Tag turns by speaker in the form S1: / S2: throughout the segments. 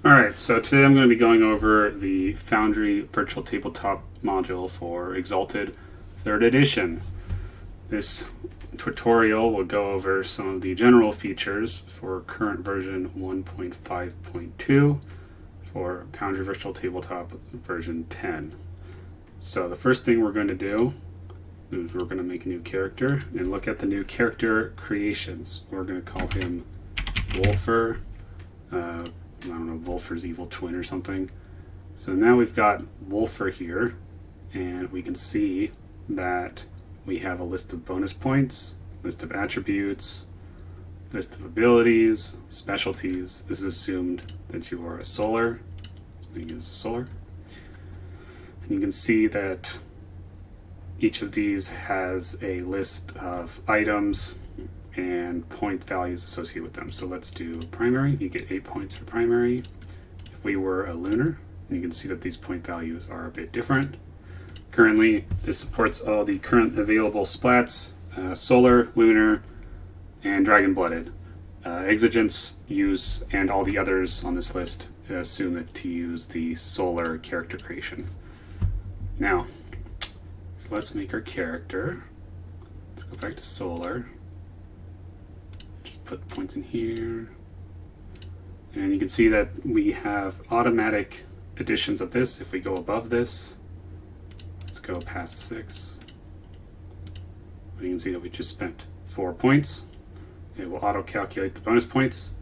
S1: Alright, so today I'm going to be going over the Foundry Virtual Tabletop module for Exalted 3rd Edition. This tutorial will go over some of the general features for current version 1.5.2 for Foundry Virtual Tabletop version 10. So the first thing we're going to do is we're going to make a new character and look at the new character creations. We're going to call him Wolfer. I don't know, Wolfer's evil twin or something. So now we've got Wolfer here, and we can see that we have a list of bonus points, list of attributes, list of abilities, specialties. This is assumed that you are a solar. We use a solar. And you can see that each of these has a list of items and point values associated with them. So let's do primary. You get 8 points for primary. If we were a lunar, you can see that these point values are a bit different. Currently, this supports all the current available splats, solar, lunar, and dragon-blooded. Exigence use and all the others on this list assume that to use the solar character creation. Now, so let's make our character. Let's go back to solar. Put points in here, and you can see that we have automatic additions of this. If we go above this, let's go past 6, you can see that we just spent 4 points. It will auto calculate the bonus points.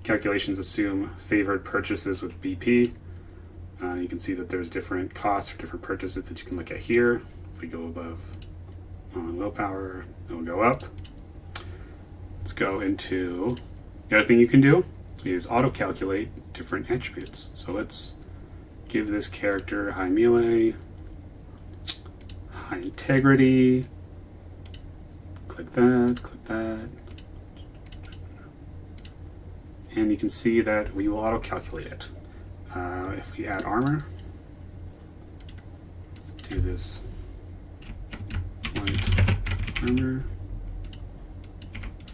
S1: Calculations assume favored purchases with BP. You can see that there's different costs for different purchases that you can look at here. If we go above on willpower, it will go up. Let's go into the other thing you can do is auto calculate different attributes. So let's give this character high melee, high integrity, click that, and you can see that we will auto calculate it. If we add armor, let's do this light armor.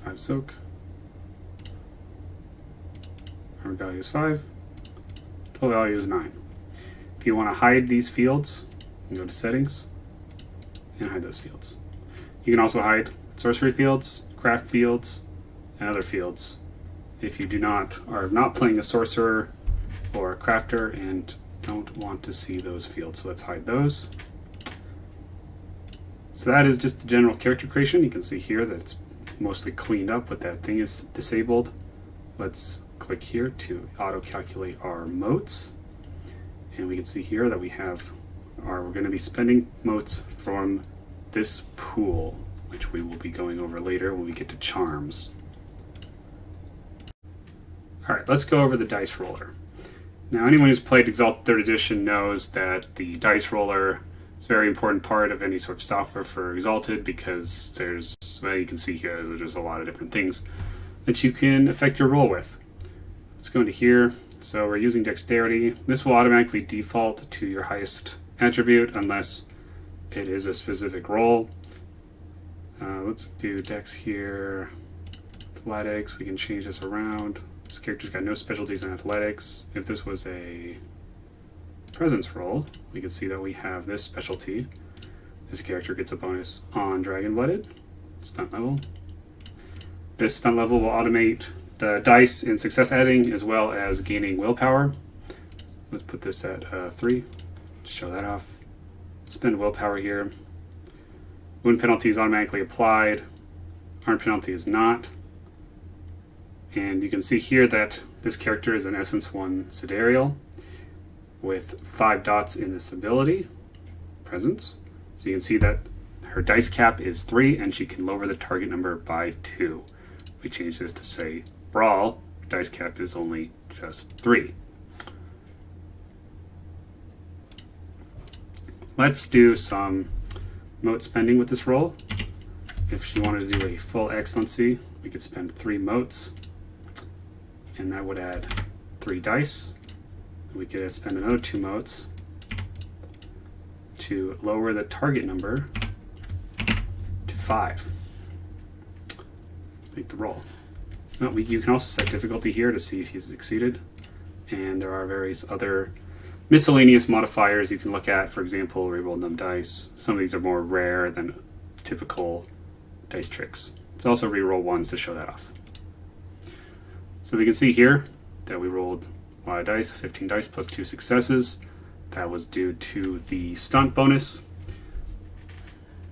S1: 5 soak. Our value is 5. Total value is 9. If you want to hide these fields, you go to settings and hide those fields. You can also hide sorcery fields, craft fields, and other fields if you are not playing a sorcerer or a crafter and don't want to see those fields. So let's hide those. So that is just the general character creation. You can see here that it's mostly cleaned up, but that thing is disabled. Let's click here to auto calculate our motes, and we can see here that we're going to be spending motes from this pool, which we will be going over later when we get to charms. Alright, let's go over the dice roller. Now, anyone who's played Exalted 3rd Edition knows that the dice roller is a very important part of any sort of software for Exalted, because there's, well, you can see here, there's a lot of different things that you can affect your roll with. Let's go into here. So we're using dexterity. This will automatically default to your highest attribute unless it is a specific roll. Let's do dex here. Athletics, we can change this around. This character's got no specialties in athletics. If this was a presence roll, we can see that we have this specialty. This character gets a bonus on dragon-blooded stunt level. This stunt level will automate the dice in success adding as well as gaining willpower. Let's put this at 3 to show that off. Spend willpower here. Wound penalty is automatically applied. Harm penalty is not. And you can see here that this character is an Essence 1 Sidereal with 5 dots in this ability, presence. So you can see that her dice cap is 3 and she can lower the target number by 2. If we change this to say Brawl, dice cap is only just 3. Let's do some mote spending with this roll. If she wanted to do a full excellency, we could spend 3 motes, and that would add 3 dice. We could spend another 2 motes to lower the target number to 5. Make the roll. You can also set difficulty here to see if he's succeeded. and there are various other miscellaneous modifiers you can look at. For example, reroll num dice. Some of these are more rare than typical dice tricks. It's also reroll ones to show that off. So we can see here that we rolled a lot of dice, 15 dice plus 2 successes. That was due to the stunt bonus.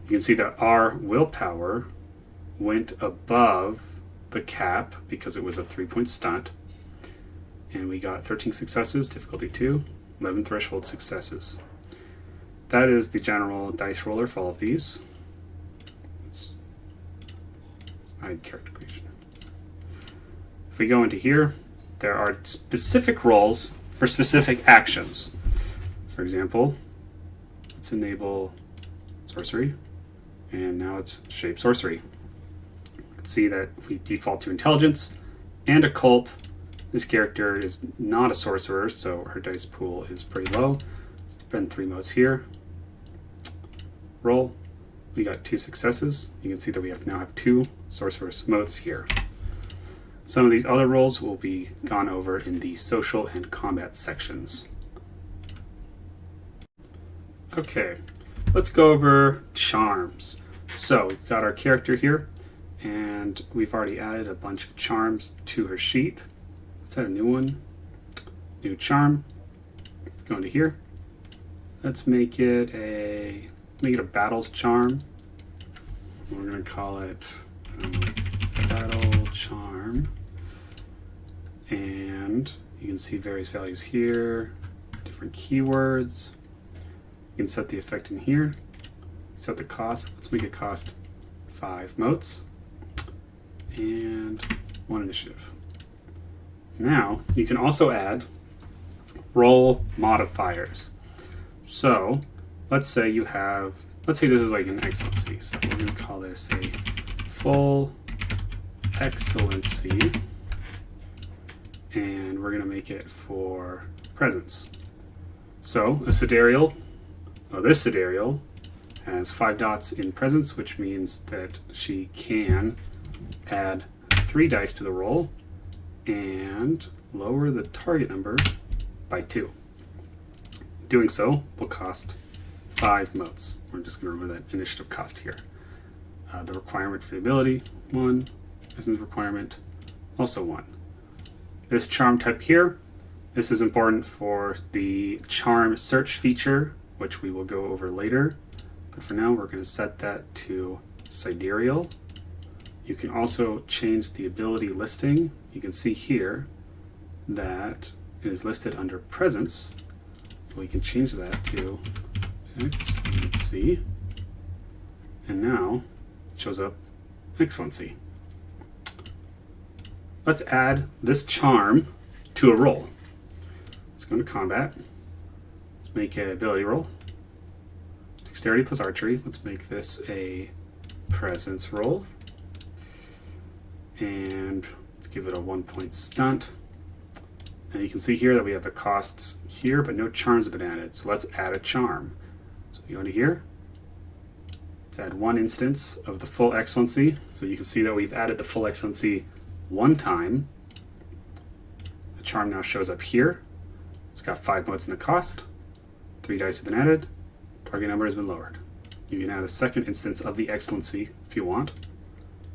S1: You can see that our willpower went above the cap because it was a 3-point stunt. And we got 13 successes, difficulty 2, 11 threshold successes. That is the general dice roller for all of these. Let's hide character creation. If we go into here, there are specific rolls for specific actions. For example, let's enable sorcery, and now it's shape sorcery. You can see that we default to intelligence and occult. This character is not a sorcerer, so her dice pool is pretty low. Let's spend 3 modes here. Roll. We got 2 successes. You can see that we now have 2 sorceress modes here. Some of these other rolls will be gone over in the social and combat sections. Okay, let's go over charms. So we've got our character here, and we've already added a bunch of charms to her sheet. Let's add a new one. New charm. Let's go into here. Let's make it a battles charm. We're going to call it battle charm. And you can see various values here, different keywords. You can set the effect in here. Set the cost. Let's make it cost 5 motes and 1 initiative. Now you can also add roll modifiers. So let's say this is like an excellency. So we're going to call this a full excellency, and we're going to make it for presence. So this sidereal has 5 dots in presence, which means that she can add 3 dice to the roll and lower the target number by 2. Doing so will cost 5 motes. We're just going to remove that initiative cost here. The requirement for the ability, 1. Essence requirement, also 1. This charm type here, this is important for the charm search feature, which we will go over later. But for now, we're going to set that to sidereal. You can also change the ability listing. You can see here that it is listed under presence. We can change that to excellency. And now it shows up excellency. Let's add this charm to a roll. Let's go into combat. Let's make an ability roll. Dexterity plus archery. Let's make this a presence roll. And let's give it a 1-point stunt. And you can see here that we have the costs here, but no charms have been added. So let's add a charm. So we go into here. Let's add 1 instance of the full excellency. So you can see that we've added the full excellency 1 time. The charm now shows up here. It's got 5 motes in the cost. 3 dice have been added. Target number has been lowered. You can add a second instance of the excellency if you want.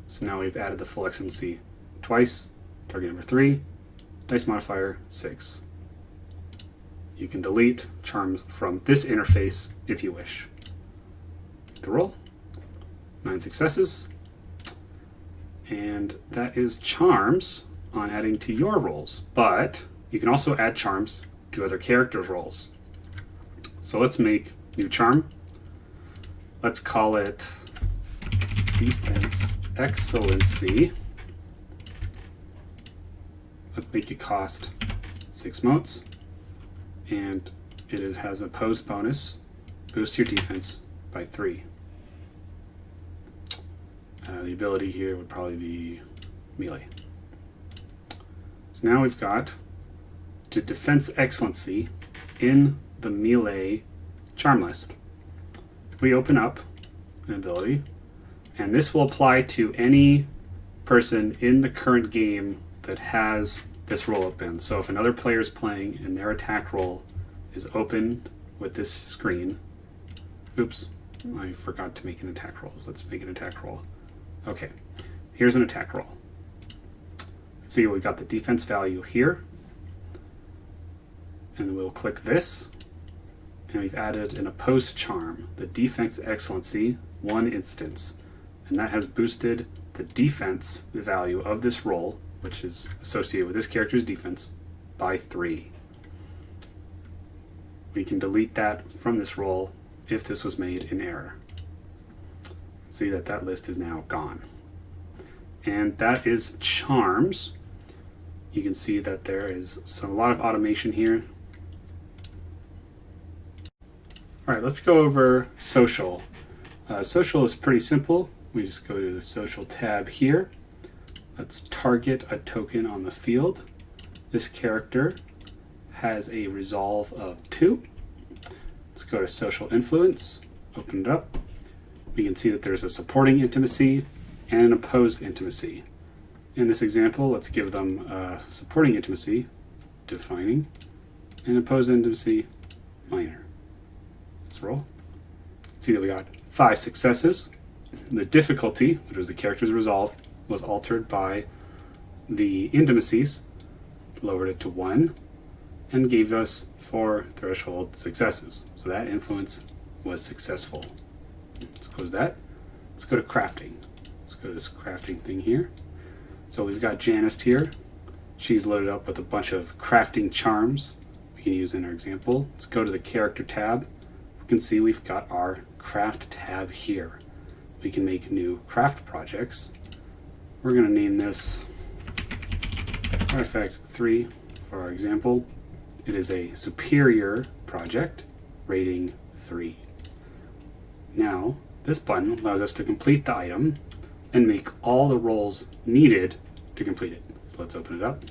S1: So now we've added the full excellency twice. Target number 3. Dice modifier 6. You can delete charms from this interface if you wish. The roll. 9 successes. And that is charms on adding to your rolls. But you can also add charms to other characters' rolls. So let's make new charm. Let's call it defense excellency. Let's make it cost 6 motes. And it has a post bonus. Boost your defense by 3. The ability here would probably be melee. So now we've got to defense excellency in the melee charm list. We open up an ability, and this will apply to any person in the current game that has this roll open. So if another player is playing and their attack roll is open with this screen, oops, I forgot to make an attack roll. So let's make an attack roll. Okay, here's an attack roll. See, we've got the defense value here, and we'll click this, and we've added an opposed charm, the defense excellency 1 instance, and that has boosted the defense value of this roll, which is associated with this character's defense, by 3. We can delete that from this roll if this was made in error. See that that list is now gone. And that is charms. You can see that there is a lot of automation here. All right, let's go over social. Social is pretty simple. We just go to the social tab here. Let's target a token on the field. This character has a resolve of 2. Let's go to social influence, open it up. We can see that there's a supporting intimacy and an opposed intimacy. In this example, let's give them supporting intimacy, defining, and opposed intimacy, minor. Let's roll. See that we got 5 successes. The difficulty, which was the character's resolve, was altered by the intimacies, lowered it to 1, and gave us 4 threshold successes. So that influence was successful. Let's close that. Let's go to crafting. Let's go to this crafting thing here. So we've got Janice here. She's loaded up with a bunch of crafting charms we can use in our example. Let's go to the character tab. We can see we've got our craft tab here. We can make new craft projects. We're going to name this Artifact 3 for our example. It is a superior project, rating 3. Now, this button allows us to complete the item and make all the rolls needed to complete it. So let's open it up.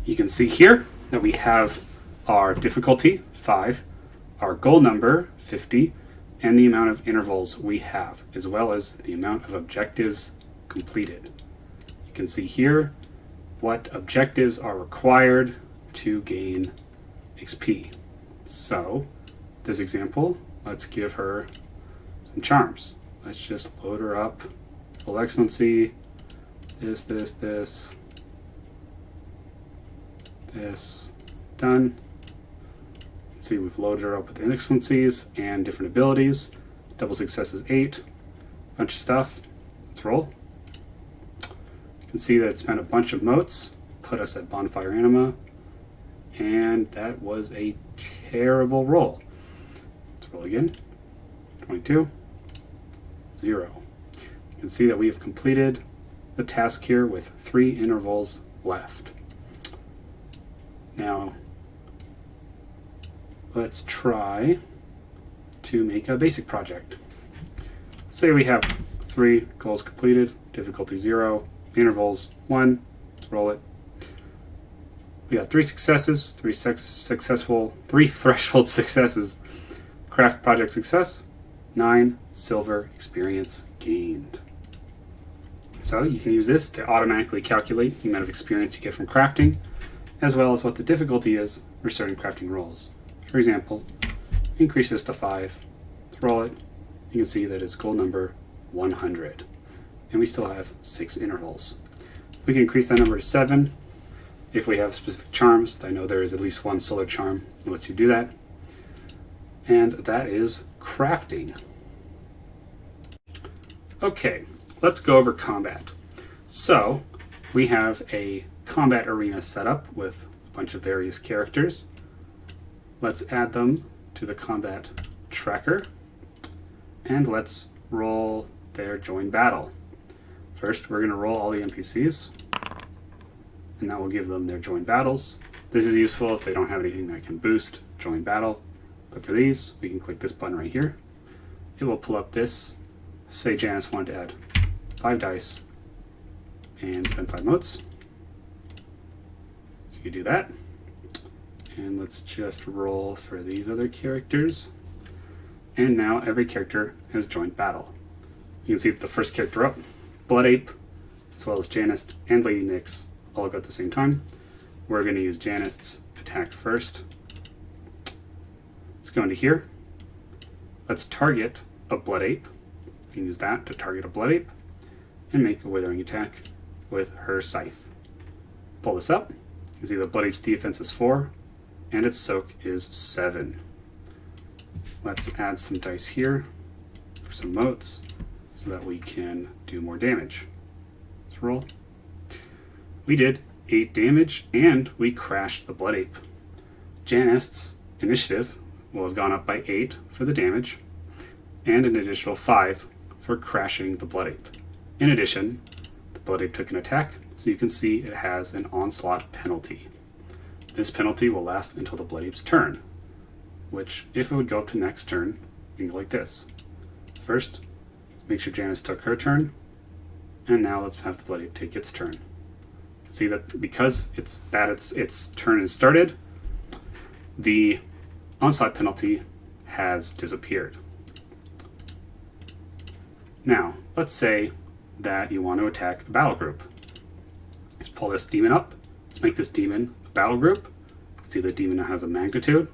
S1: You can see here that we have our difficulty, 5, our goal number, 50, and the amount of intervals we have, as well as the amount of objectives completed. You can see here what objectives are required to gain XP. So, this example, let's give her some charms. Let's just load her up. Full excellency, this, done. See, we've loaded her up with excellencies and different abilities. Double successes 8, bunch of stuff. Let's roll. You can see that it spent a bunch of motes, put us at bonfire anima, and that was a terrible roll. Let's roll again. 22, 0. You can see that we have completed the task here with 3 intervals left. Now, let's try to make a basic project. Say we have 3 goals completed, difficulty 0, intervals 1, let's roll it. We got 3 successes, 3 threshold successes, craft project success, 9 silver experience gained. So you can use this to automatically calculate the amount of experience you get from crafting, as well as what the difficulty is for certain crafting rolls. For example, increase this to 5, let's roll it. You can see that it's goal number 100, and we still have 6 intervals. We can increase that number to 7 if we have specific charms. I know there is at least 1 solar charm that lets you do that. And that is crafting. Okay, let's go over combat. So, we have a combat arena set up with a bunch of various characters. Let's add them to the combat tracker, and let's roll their join battle. First, we're going to roll all the NPCs, and that will give them their join battles. This is useful if they don't have anything that can boost join battle, but for these, we can click this button right here. It will pull up this. Say Janice wanted to add 5 dice and spend 5 motes. So you do that. And let's just roll for these other characters. And now every character has joined battle. You can see that the first character up, Blood Ape, as well as Janice and Lady Nyx, all go at the same time. we're going to use Janist's attack first. Let's go into here. Let's target a Blood Ape. You can use that to target a Blood Ape and make a withering attack with her scythe. Pull this up. You can see the Blood Ape's defense is 4 and its soak is 7. Let's add some dice here for some motes so that we can do more damage. Let's roll. We did 8 damage and we crashed the Blood Ape. Janist's initiative will have gone up by 8 for the damage and an additional 5 for crashing the Blood Ape. In addition, the Blood Ape took an attack, so you can see it has an onslaught penalty. This penalty will last until the Blood Ape's turn, which, if it would go up to next turn, you can go like this. First, make sure Janice took her turn, and now let's have the Blood Ape take its turn. You can see that because its turn is started, the onslaught penalty has disappeared. Now, let's say that you want to attack a battle group. Let's pull this demon up. Let's make this demon a battle group. You can see the demon now has a magnitude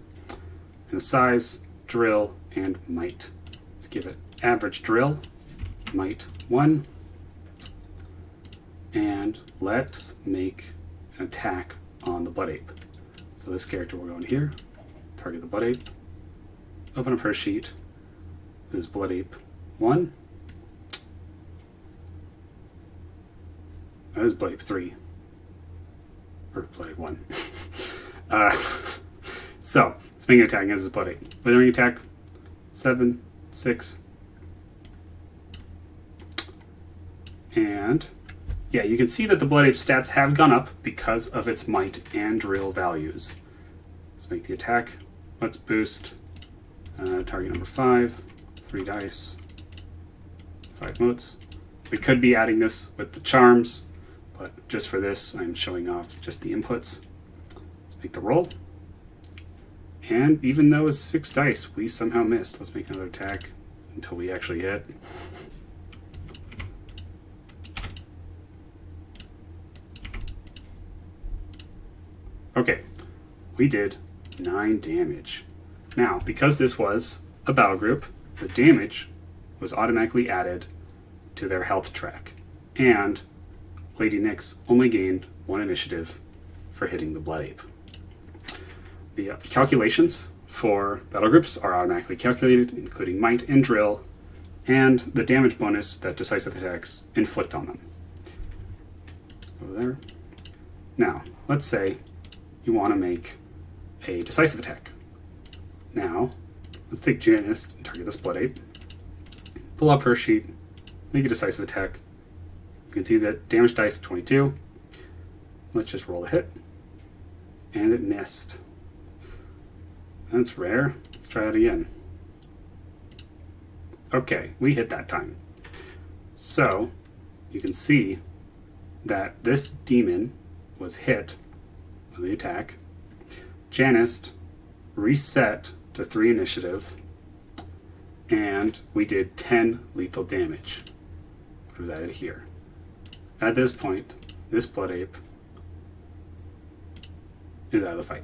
S1: and a size, drill, and might. Let's give it average drill, might 1, and let's make an attack on the Blood Ape. So this character will go in here, target the Blood Ape, open up her sheet. This is Blood Ape 1. That is Blood Ape 3. Or Blood Ape 1. So, let's make an attack against this Blood Ape. Withering attack 7, 6. And yeah, you can see that the Blood Ape stats have gone up because of its might and drill values. Let's make the attack. Let's boost target number 5, 3 dice, 5 motes. We could be adding this with the charms, but just for this, I'm showing off just the inputs. Let's make the roll. And even though it's 6 dice, we somehow missed. Let's make another attack until we actually hit. Okay, we did 9 damage. Now, because this was a battle group, the damage was automatically added to their health track. And Lady Nyx only gained 1 initiative for hitting the Blood Ape. The calculations for battle groups are automatically calculated, including might and drill, and the damage bonus that decisive attacks inflict on them. Over there. Now, let's say you want to make a decisive attack. Now, let's take Janice and target this Blood Ape. Pull up her sheet, make a decisive attack. You can see that damage dice 22. Let's just roll a hit. And it missed. That's rare. Let's try it again. Okay, we hit that time. So, you can see that this demon was hit with the attack. Janice reset to 3 initiative, and we did 10 lethal damage. Which was added here. At this point, this Blood Ape is out of the fight.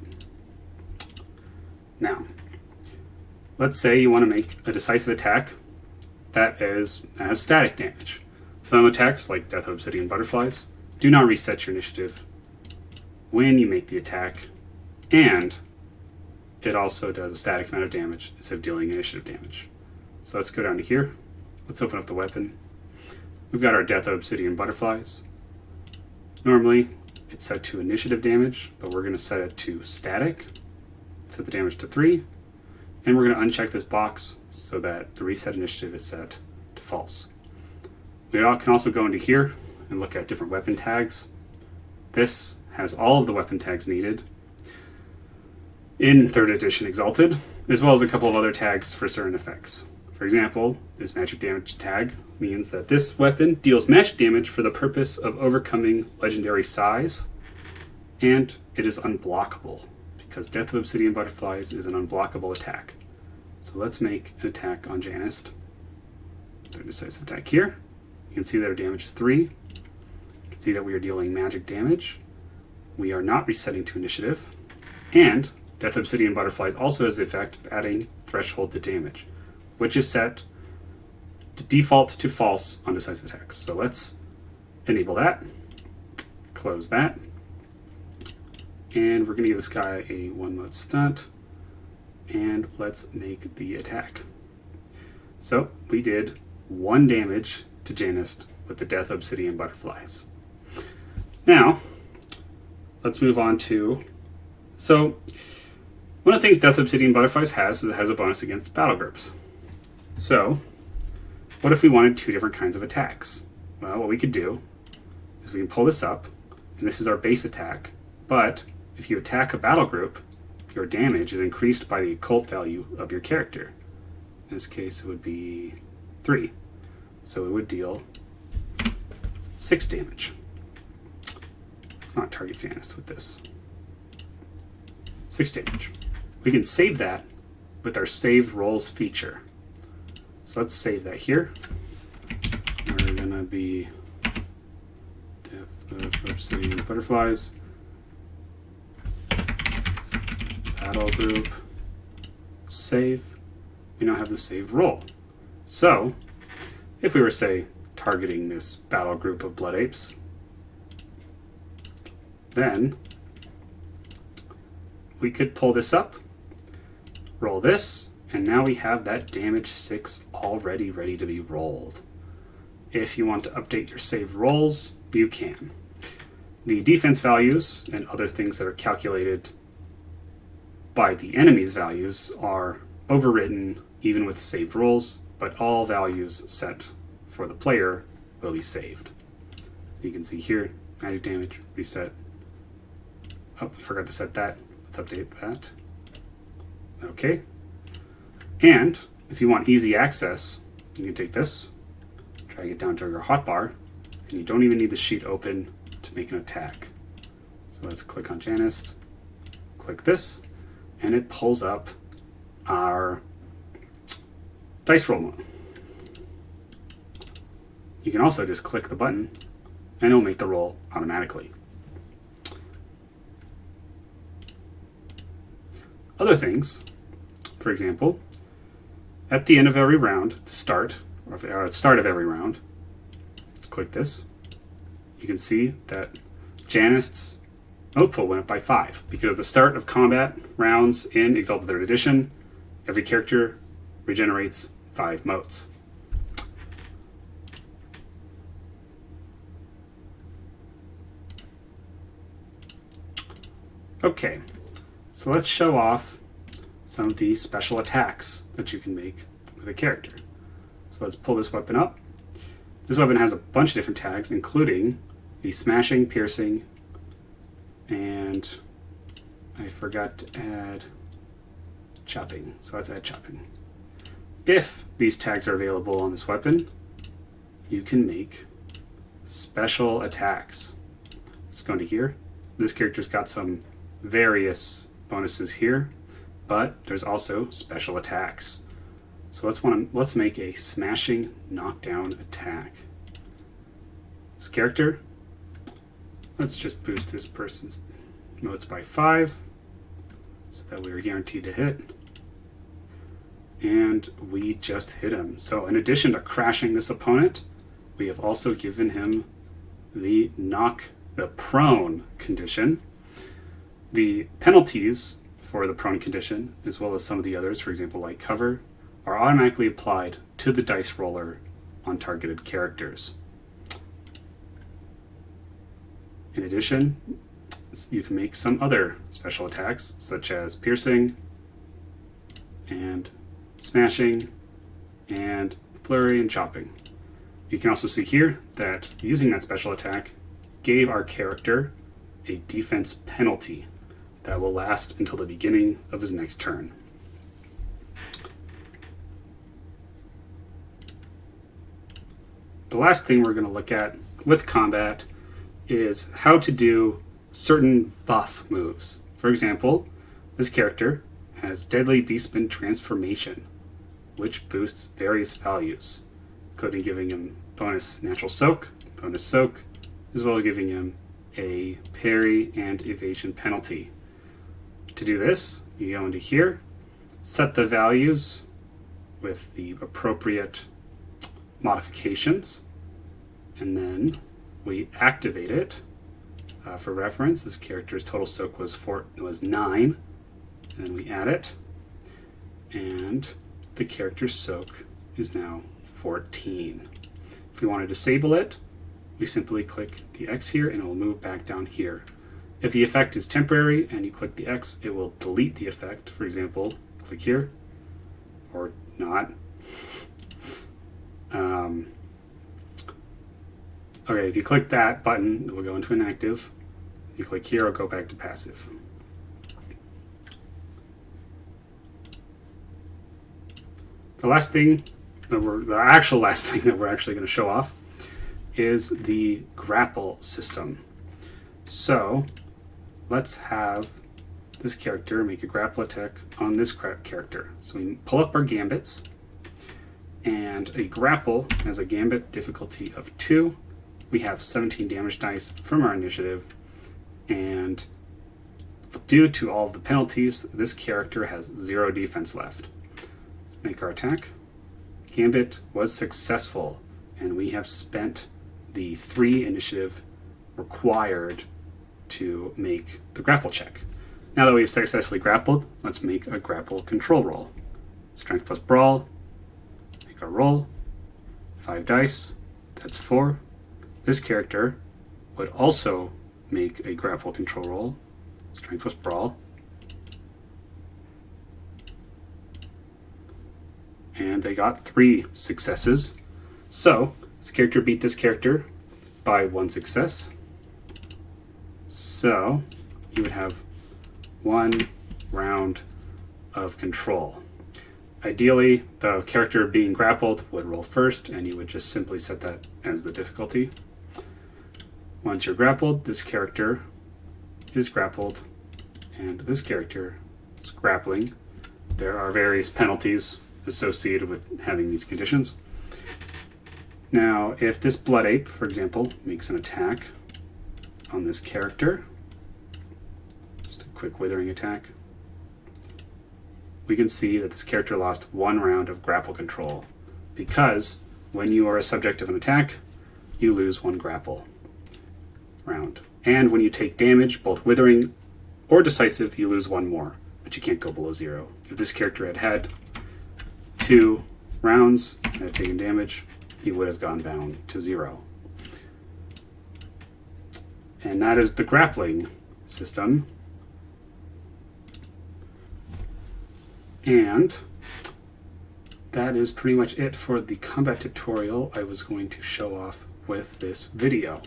S1: Now, let's say you want to make a decisive attack that has static damage. Some attacks, like Death of Obsidian Butterflies, do not reset your initiative when you make the attack, and it also does a static amount of damage instead of dealing initiative damage. So let's go down to here. Let's open up the weapon. We've got our Death of Obsidian Butterflies. Normally, it's set to initiative damage, but we're going to set it to static. Set the damage to 3, and we're going to uncheck this box so that the reset initiative is set to false. We can also go into here and look at different weapon tags. This has all of the weapon tags needed in 3rd edition Exalted, as well as a couple of other tags for certain effects. For example, this magic damage tag means that this weapon deals magic damage for the purpose of overcoming legendary size, and it is unblockable, because Death of Obsidian Butterflies is an unblockable attack. So let's make an attack on Janice. Their decisive attack here. You can see that our damage is 3. You can see that we are dealing magic damage we are not resetting to initiative, and Death Obsidian Butterflies also has the effect of adding threshold to damage, which is set to default to false on decisive attacks. So let's enable that, close that, and we're going to give this guy a 1 mode stunt, and let's make the attack. So we did 1 damage to Janist with the Death Obsidian Butterflies. Now, let's move on to... So, one of the things Death Obsidian Butterflies has is it has a bonus against battle groups. So, what if we wanted 2 different kinds of attacks? Well, what we could do is we can pull this up, and this is our base attack, but if you attack a battle group, your damage is increased by the occult value of your character. In this case, it would be 3. So it would deal 6 damage. Let's not target Janist with this. 6 damage. We can save that with our saved rolls feature. So let's save that here. We're going to be Death of Obsidian Butterflies. Battle group. Save. We now have the saved roll. So, if we were, say, targeting this battle group of Blood Apes, then we could pull this up, roll this, and now we have that damage 6 already ready to be rolled. If you want to update your saved rolls, you can. The defense values and other things that are calculated by the enemy's values are overwritten even with saved rolls, but all values set for the player will be saved. So you can see here, magic damage, reset. Oh, we forgot to set that. Let's update that. Okay. And if you want easy access, you can take this, drag it down to your hotbar, and you don't even need the sheet open to make an attack. So let's click on Janist, click this, and it pulls up our dice roll mode. You can also just click the button and it'll make the roll automatically. Other things, for example, at the end of every round, at the start of every round, click this, you can see that Janist's mode pool went up by 5 because at the start of combat rounds in Exalted Third Edition, every character regenerates 5 motes. Okay, so let's show off some of the special attacks that you can make with a character. So let's pull this weapon up. This weapon has a bunch of different tags, including the smashing, piercing, and I forgot to add chopping. So let's add chopping. If these tags are available on this weapon, you can make special attacks. Let's go into here. This character's got some various bonuses here, but there's also special attacks. So let's make a smashing knockdown attack. This character, let's just boost this person's motes by 5 so that we are guaranteed to hit. And we just hit him. So in addition to crashing this opponent, we have also given him the prone condition. The penalties for the prone condition, as well as some of the others, for example, like cover, are automatically applied to the dice roller on targeted characters. In addition, you can make some other special attacks, such as piercing, and smashing, and flurry, and chopping. You can also see here that using that special attack gave our character a defense penalty that will last until the beginning of his next turn. The last thing we're going to look at with combat is how to do certain buff moves. For example, this character has Deadly Beastman Transformation, which boosts various values, including giving him bonus natural soak, as well as giving him a parry and evasion penalty. To do this, you go into here, set the values with the appropriate modifications, and then we activate it. For reference, this character's total soak was 9, and then we add it, and the character's soak is now 14. If we want to disable it, we simply click the X here and it will move back down here. If the effect is temporary and you click the X, it will delete the effect. For example, click here, or not. Okay, if you click that button, it will go into inactive. If you click here, it'll go back to passive. The actual last thing that we're actually going to show off is the grapple system. So let's have this character make a grapple attack on this character. So we pull up our gambits, and a grapple has a gambit difficulty of 2. We have 17 damage dice from our initiative, and due to all of the penalties, this character has 0 defense left. Let's make our attack. Gambit was successful, and we have spent the 3 initiative required to make the grapple check. Now that we've successfully grappled, let's make a grapple control roll. Strength plus brawl, make our roll, 5 dice, that's 4. This character would also make a grapple control roll, strength plus brawl, and they got 3 successes. So this character beat this character by 1 success. So you would have 1 round of control. Ideally, the character being grappled would roll first, and you would just simply set that as the difficulty. Once you're grappled, this character is grappled, and this character is grappling. There are various penalties associated with having these conditions. Now, if this Blood Ape, for example, makes an attack on this character, just a quick withering attack, we can see that this character lost 1 round of grapple control, because when you are a subject of an attack, you lose 1 grapple round. And when you take damage, both withering or decisive, you lose 1 more, but you can't go below 0. If this character had had 2 rounds and had taken damage, he would have gone down to 0. And that is the grappling system. And that is pretty much it for the combat tutorial I was going to show off with this video.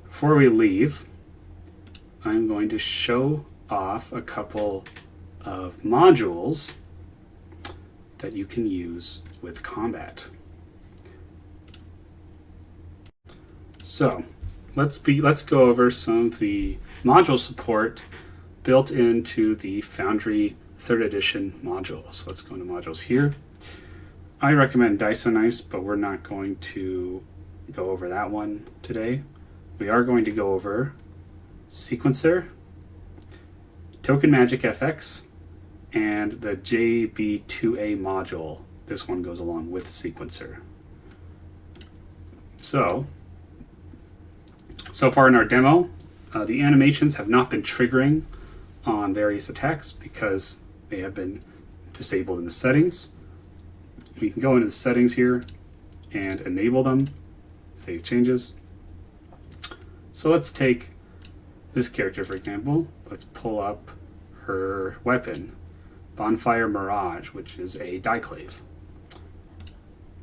S1: Before we leave, I'm going to show off a couple of modules that you can use with combat. So let's go over some of the module support built into the Foundry 3rd edition module. So let's go into modules here. I recommend Dysonice, but we're not going to go over that one today. We are going to go over Sequencer, Token Magic FX, and the JB2A module. This one goes along with Sequencer. So far in our demo, the animations have not been triggering on various attacks because they have been disabled in the settings. We can go into the settings here and enable them, save changes. So let's take this character, for example. Let's pull up her weapon, Bonfire Mirage, which is a Diclave.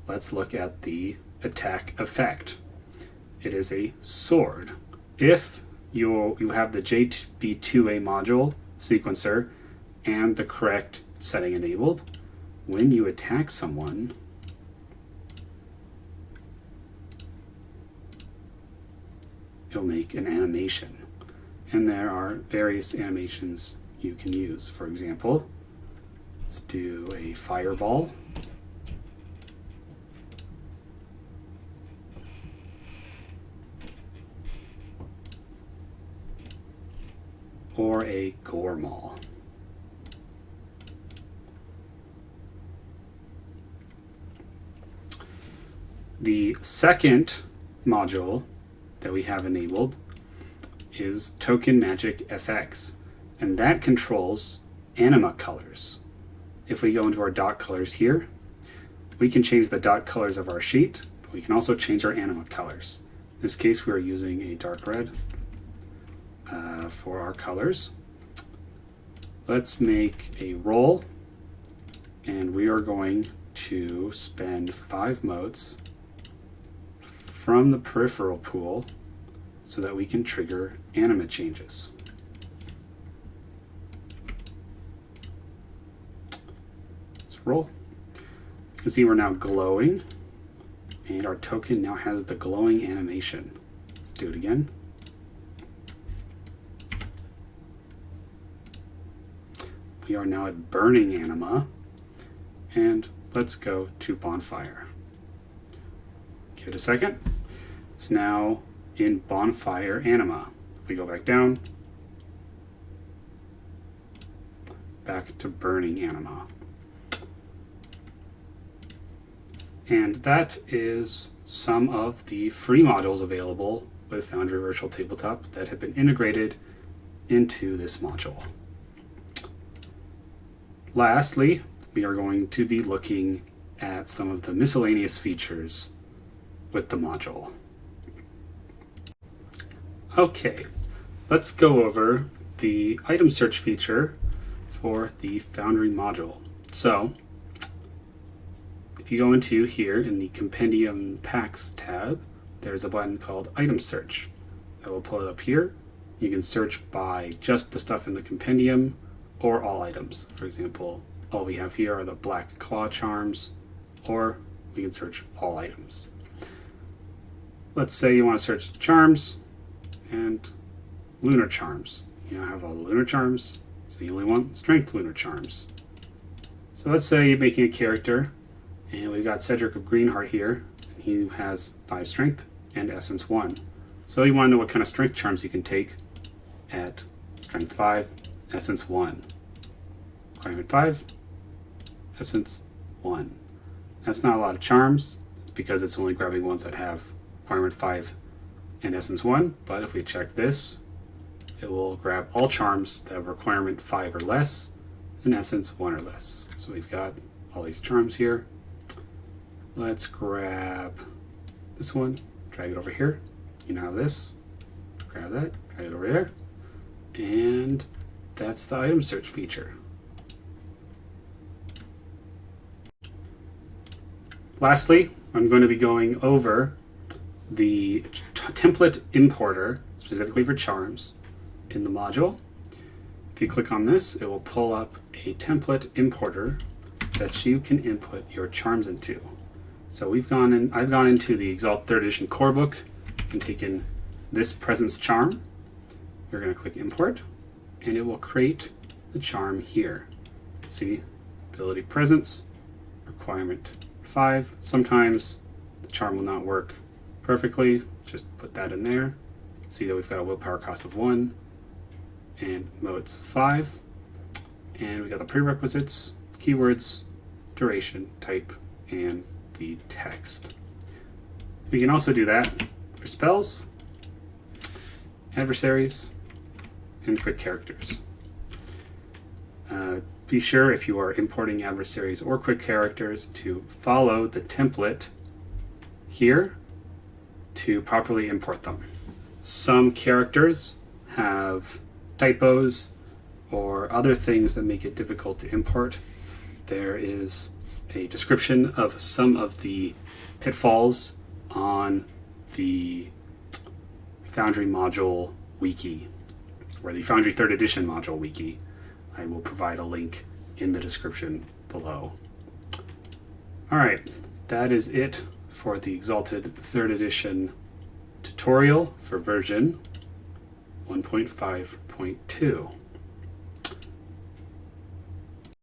S1: Let's look at the attack effect. It is a sword. If you have the JB2A module sequencer and the correct setting enabled, when you attack someone, it'll make an animation. And there are various animations you can use. For example, let's do a fireball. or a Gormal. The second module that we have enabled is Token Magic FX, and that controls anima colors. If we go into our dot colors here, we can change the dot colors of our sheet. We can also change our anima colors. In this case, we are using a dark red for our colors. Let's make a roll, and we are going to spend 5 motes from the peripheral pool so that we can trigger anima changes. Let's roll. You can see we're now glowing, and our token now has the glowing animation. Let's do it again. We are now at burning anima, and let's go to bonfire. Give it a second. It's now in bonfire anima. If we go back down, back to burning anima. And that is some of the free modules available with Foundry Virtual Tabletop that have been integrated into this module. Lastly, we are going to be looking at some of the miscellaneous features with the module. Okay, let's go over the item search feature for the Foundry module. So, if you go into here in the Compendium Packs tab, there's a button called Item Search. I will pull it up here. You can search by just the stuff in the compendium or all items. For example, all we have here are the black claw charms, or we can search all items. Let's say you want to search charms and lunar charms. You now have all the lunar charms, so you only want strength lunar charms. So let's say you're making a character, and we've got Cedric of Greenheart here, and he has 5 strength and essence 1. So you want to know what kind of strength charms you can take at strength 5, essence 1. Requirement 5, essence 1. That's not a lot of charms, because it's only grabbing ones that have requirement 5 and essence 1, but if we check this, it will grab all charms that have requirement 5 or less and essence 1 or less. So we've got all these charms here. Let's grab this one, drag it over here. You now have this, grab that, drag it over there, and that's the item search feature. Lastly, I'm going to be going over the template importer, specifically for charms, in the module. If you click on this, it will pull up a template importer that you can input your charms into. So I've gone into the Exalted Third Edition core book and taken this presence charm. You're going to click import, and it will create the charm here. See, ability presence, requirement 5. Sometimes the charm will not work perfectly. Just put that in there. See that we've got a willpower cost of 1 and modes 5. And we got the prerequisites, keywords, duration, type, and the text. We can also do that for spells, adversaries, and quick characters. Be sure, if you are importing adversaries or quick characters, to follow the template here to properly import them. Some characters have typos or other things that make it difficult to import. There is a description of some of the pitfalls on the Foundry module wiki, or the Foundry 3rd edition module wiki. I will provide a link in the description below. All right, that is it for the Exalted 3rd edition tutorial for version 1.5.2.